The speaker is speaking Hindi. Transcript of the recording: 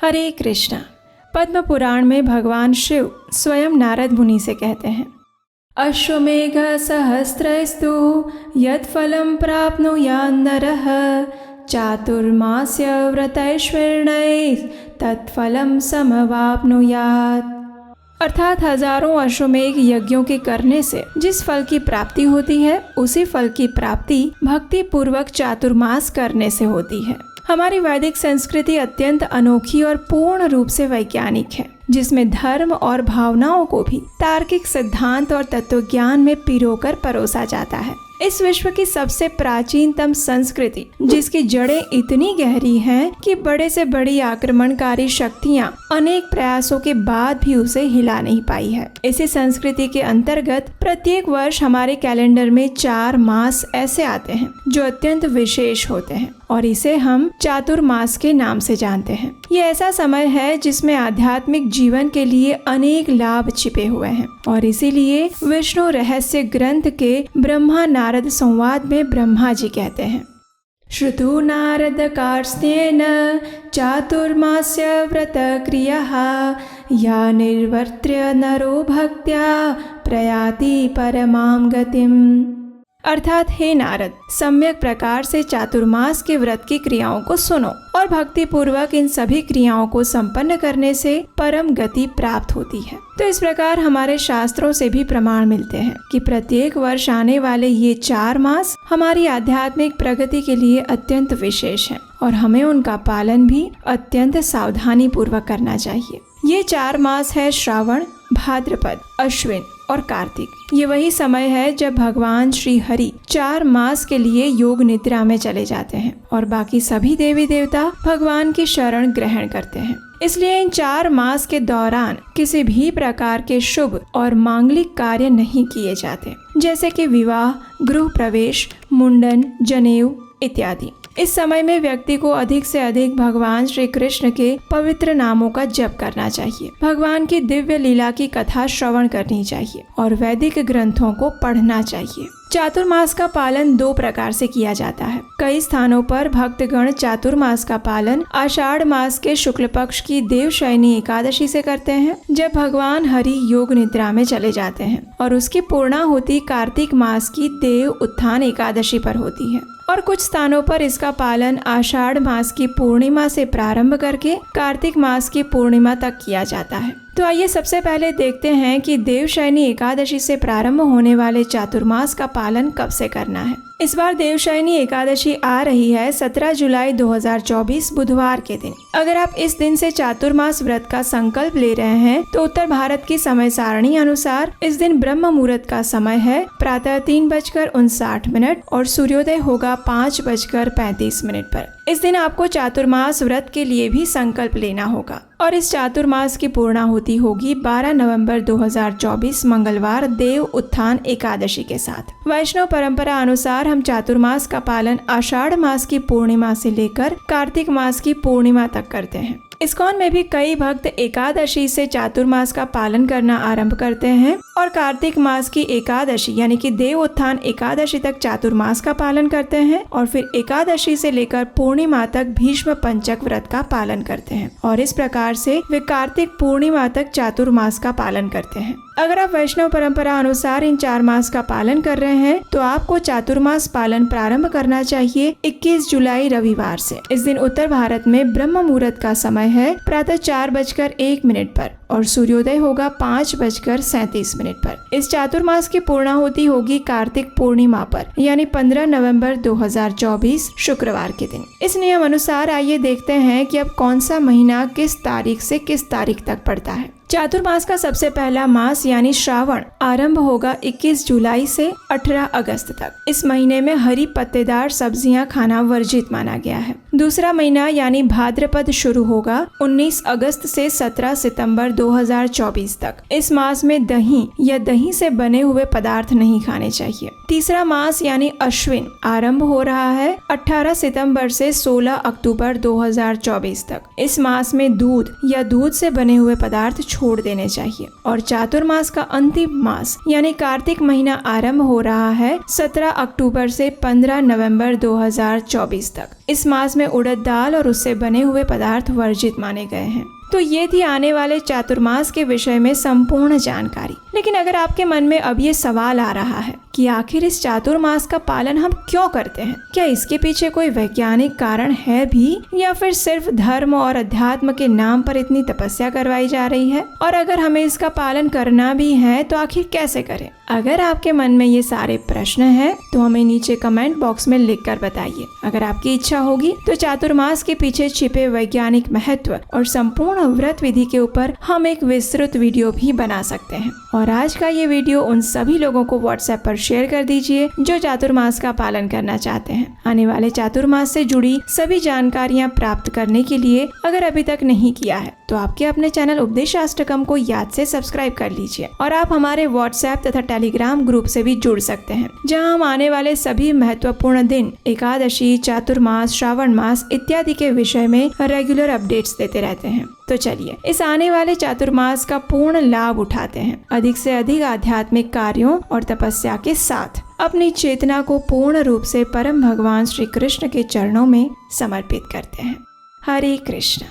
हरे कृष्णा। पद्म पुराण में भगवान शिव स्वयं नारद मुनि से कहते हैं, अश्वमेघ सहस्रस्तु यत्फलं प्राप्नुयात् नरः चातुर्मास्य व्रतैश्वर्यैः तत्फलं समवाप्नुयात्। अर्थात हजारों अश्वमेघ यज्ञों के करने से जिस फल की प्राप्ति होती है उसी फल की प्राप्ति भक्ति पूर्वक चातुर्मास करने से होती है। हमारी वैदिक संस्कृति अत्यंत अनोखी और पूर्ण रूप से वैज्ञानिक है, जिसमें धर्म और भावनाओं को भी तार्किक सिद्धांत और तत्वज्ञान में पिरोकर परोसा जाता है। इस विश्व की सबसे प्राचीनतम संस्कृति, जिसकी जड़ें इतनी गहरी हैं कि बड़े से बड़ी आक्रमणकारी शक्तियां अनेक प्रयासों के बाद भी उसे हिला नहीं पाई है। इसी संस्कृति के अंतर्गत प्रत्येक वर्ष हमारे कैलेंडर में 4 मास ऐसे आते हैं जो अत्यंत विशेष होते हैं और इसे हम चातुर्मास के नाम से जानते हैं। ये ऐसा समय है जिसमें आध्यात्मिक जीवन के लिए अनेक लाभ छिपे हुए हैं और इसीलिए विष्णु रहस्य ग्रंथ के ब्रह्मा नारद संवाद में ब्रह्मा जी कहते हैं, श्रुतु नारद कार्ष्णेन चातुर्मास्य व्रत क्रियाः या निर्वर्त्य नरो भक्त्या प्रयाति परमां गतिम्। अर्थात हे नारद, सम्यक प्रकार से चातुर्मास के व्रत की क्रियाओं को सुनो और भक्ति पूर्वक इन सभी क्रियाओं को संपन्न करने से परम गति प्राप्त होती है। तो इस प्रकार हमारे शास्त्रों से भी प्रमाण मिलते हैं कि प्रत्येक वर्ष आने वाले ये 4 मास हमारी आध्यात्मिक प्रगति के लिए अत्यंत विशेष हैं और हमें उनका पालन भी अत्यंत सावधानी पूर्वक करना चाहिए। ये 4 मास है श्रावण, भाद्रपद, अश्विन और कार्तिक। ये वही समय है जब भगवान श्री हरि 4 मास के लिए योग निद्रा में चले जाते हैं और बाकी सभी देवी देवता भगवान की शरण ग्रहण करते हैं। इसलिए इन 4 मास के दौरान किसी भी प्रकार के शुभ और मांगलिक कार्य नहीं किए जाते, जैसे कि विवाह, गृह प्रवेश, मुंडन, जनेऊ इत्यादि। इस समय में व्यक्ति को अधिक से अधिक भगवान श्री कृष्ण के पवित्र नामों का जप करना चाहिए, भगवान की दिव्य लीला की कथा श्रवण करनी चाहिए और वैदिक ग्रंथों को पढ़ना चाहिए। चातुर्मास का पालन 2 प्रकार से किया जाता है। कई स्थानों पर भक्तगण चातुर्मास का पालन आषाढ़ मास के शुक्ल पक्ष की देवशयनी एकादशी से करते हैं, जब भगवान हरि योग निद्रा में चले जाते हैं, और उसकी पूर्णाहुति कार्तिक मास की देव उत्थान एकादशी पर होती है। और कुछ स्थानों पर इसका पालन आषाढ़ मास की पूर्णिमा से प्रारंभ करके कार्तिक मास की पूर्णिमा तक किया जाता है। तो आइए सबसे पहले देखते हैं कि देवशयनी एकादशी से प्रारंभ होने वाले चातुर्मास का पालन कब से करना है। इस बार देवशयनी एकादशी आ रही है 17 जुलाई 2024 बुधवार के दिन। अगर आप इस दिन से चातुर्मास व्रत का संकल्प ले रहे हैं तो उत्तर भारत की समय सारणी अनुसार इस दिन ब्रह्म मुहूर्त का समय है प्रातः 3:59 और सूर्योदय होगा 5:35 पर। इस दिन आपको चातुर्मास व्रत के लिए भी संकल्प लेना होगा और इस चातुर्मास की पूर्णाहुति होगी 12 नवंबर 2024 मंगलवार देव उत्थान एकादशी के साथ। वैष्णव परंपरा अनुसार हम चातुर्मास का पालन आषाढ़ मास की पूर्णिमा से लेकर कार्तिक मास की पूर्णिमा तक करते हैं। इस्कॉन में भी कई भक्त एकादशी से चातुर्मास का पालन करना आरंभ करते हैं और कार्तिक मास की एकादशी यानी कि देव उत्थान एकादशी तक चातुर्मास का पालन करते हैं और फिर एकादशी से लेकर पूर्णिमा तक भीष्म पंचक व्रत का पालन करते हैं और इस प्रकार से वे कार्तिक पूर्णिमा तक चातुर्मास का पालन करते हैं। अगर आप वैष्णव परंपरा अनुसार इन 4 मास का पालन कर रहे हैं तो आपको चातुर्मास पालन प्रारंभ करना चाहिए 21 जुलाई रविवार से। इस दिन उत्तर भारत में ब्रह्म मुहूर्त का समय है प्रातः 4:01 पर और सूर्योदय होगा 5:37 पर। इस चातुर्मास की पूर्णाहुति होगी कार्तिक पूर्णिमा पर यानी 15 नवंबर 2024 शुक्रवार के दिन। इस नियम अनुसार आइए देखते हैं कि अब कौन सा महीना किस तारीख से किस तारीख तक पड़ता है। चातुर्मास का सबसे पहला मास यानी श्रावण आरंभ होगा 21 जुलाई से 18 अगस्त तक। इस महीने में हरी पत्तेदार सब्जियां खाना वर्जित माना गया है। दूसरा महीना यानी भाद्रपद शुरू होगा 19 अगस्त से 17 सितंबर 2024 तक। इस मास में दही या दही से बने हुए पदार्थ नहीं खाने चाहिए। तीसरा मास यानी अश्विन आरंभ हो रहा है 18 सितंबर से 16 अक्टूबर 2024 तक। इस मास में दूध या दूध से बने हुए पदार्थ छोड़ देने चाहिए। और चातुर्मास का अंतिम मास यानी कार्तिक महीना आरंभ हो रहा है 17 अक्टूबर से 15 नवंबर 2024 तक। इस मास में उड़द दाल और उससे बने हुए पदार्थ वर्जित माने गए हैं। तो ये थी आने वाले चातुर्मास के विषय में संपूर्ण जानकारी। लेकिन अगर आपके मन में अब ये सवाल आ रहा है कि आखिर इस चातुर्मास का पालन हम क्यों करते हैं, क्या इसके पीछे कोई वैज्ञानिक कारण है भी, या फिर सिर्फ धर्म और अध्यात्म के नाम पर इतनी तपस्या करवाई जा रही है, और अगर हमें इसका पालन करना भी है तो आखिर कैसे करें? अगर आपके मन में ये सारे प्रश्न हैं तो हमें नीचे कमेंट बॉक्स में लिख कर बताइए। अगर आपकी इच्छा होगी तो चातुर्मास के पीछे छिपे वैज्ञानिक महत्व और संपूर्ण व्रत विधि के ऊपर हम एक विस्तृत वीडियो भी बना सकते हैं। और आज का ये वीडियो उन सभी लोगों को व्हाट्सएप पर शेयर कर दीजिए जो चातुर्मास का पालन करना चाहते हैं। आने वाले चातुर्मास से जुड़ी सभी जानकारियाँ प्राप्त करने के लिए अगर अभी तक नहीं किया है तो आपके अपने चैनल उपदेशाष्टकम को याद से सब्सक्राइब कर लीजिए। और आप हमारे व्हाट्सएप तथा टेलीग्राम ग्रुप से भी जुड़ सकते हैं, जहां हम आने वाले सभी महत्वपूर्ण दिन, एकादशी, चातुर्मास, श्रावण मास इत्यादि के विषय में रेगुलर अपडेट्स देते रहते हैं। तो चलिए इस आने वाले चातुर्मास का पूर्ण लाभ उठाते हैं। अधिक से अधिक आध्यात्मिक कार्यों और तपस्या के साथ अपनी चेतना को पूर्ण रूप से परम भगवान श्री कृष्ण के चरणों में समर्पित करते हैं। हरे कृष्ण।